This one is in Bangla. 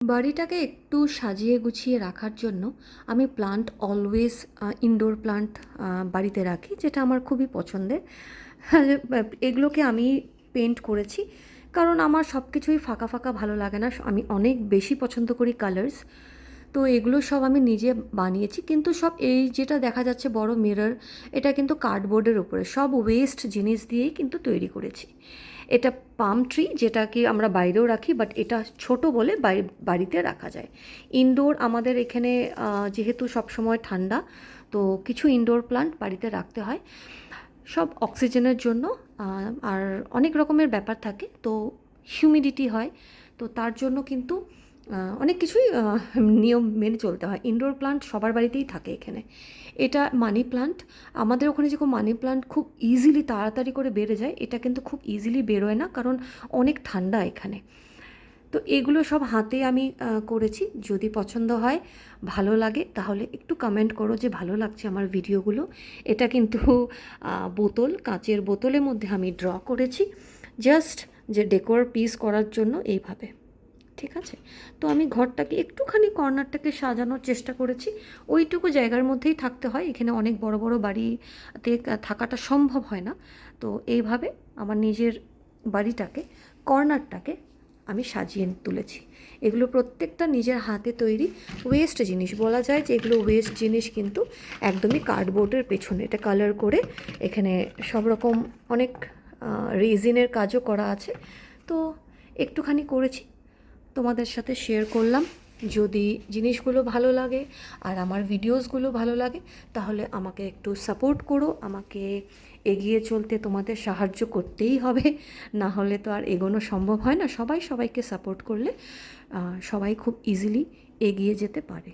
বাড়িটাকে একটু সাজিয়ে গুছিয়ে রাখার জন্য আমি প্লান্ট অলওয়েজ ইনডোর প্লান্ট বাড়িতে রাখি, যেটা আমার খুবই পছন্দের। এগুলোকে আমি পেন্ট করেছি কারণ আমার সব কিছুই ফাঁকা ফাঁকা ভালো লাগে না, আমি অনেক বেশি পছন্দ করি কালার্স। তো এগুলো সব আমি নিজে বানিয়েছি, কিন্তু সব এই যেটা দেখা যাচ্ছে বড় মিরর, এটা কিন্তু কার্ডবোর্ডের উপরে সব ওয়েস্ট জিনিস দিয়েই কিন্তু তৈরি করেছি। এটা পাম ট্রি, যেটা কি আমরা বাইরেও রাখি, বাট এটা ছোট বলে বাড়িতে রাখা যায়। ইনডোর আমাদের এখানে যেহেতু সবসময় ঠান্ডা, তো কিছু ইনডোর প্লান্ট বাড়িতে রাখতে হয় সব অক্সিজেনের জন্য। আর অনেক রকমের ব্যাপার থাকে, তো হিউমিডিটি হয়, তো তার জন্য কিন্তু অনেক কিছুই নিয়ম মেনে চলতে হয়। ইনডোর প্লান্ট সবার বাড়িতেই থাকে এখানে। এটা মানি প্লান্ট। আমাদের ওখানে যেরকম মানি প্লান্ট খুব ইজিলি তাড়াতাড়ি করে বেড়ে যায়, এটা কিন্তু খুব ইজিলি বেরোয় না, কারণ অনেক ঠান্ডা এখানে। তো এগুলো সব হাতে আমি করেছি। যদি পছন্দ হয়, ভালো লাগে, তাহলে একটু কমেন্ট করো যে ভালো লাগছে আমার ভিডিওগুলো। এটা কিন্তু বোতল, কাঁচের বোতলের মধ্যে আমি ড্র করেছি, জাস্ট যে ডেকোর পিস করার জন্য এইভাবে। ঠিক আছে, তো আমি ঘরটাকে একটুখানি কর্নারটাকে সাজানোর চেষ্টা করেছি। ওইটুকু জায়গার মধ্যেই থাকতে হয়, এখানে অনেক বড় বড় বাড়িতে থাকাটা সম্ভব হয় না। তো এইভাবে আমার নিজের বাড়িটাকে, কর্নারটাকে আমি সাজিয়ে তুলেছি। এগুলো প্রত্যেকটা নিজের হাতে তৈরি ওয়েস্ট জিনিস, বলা যায় যে এগুলো ওয়েস্ট জিনিস, কিন্তু একদমই কার্ডবোর্ডের পেছনে এটা কালার করে এখানে সব রকম অনেক রেজিনের কাজও করা আছে। তো একটুখানি করেছি, তোমাদের সাথে শেয়ার করলাম। যদি জিনিসগুলো ভালো লাগে আর আমার ভিডিওসগুলো ভালো লাগে, তাহলে আমাকে একটু সাপোর্ট করো। আমাকে এগিয়ে চলতে তোমাদের সাহায্য করতেই হবে, না হলে তো আর এগোনো সম্ভব হয় না। সবাই সবাইকে সাপোর্ট করলে সবাই খুব ইজিলি এগিয়ে যেতে পারে।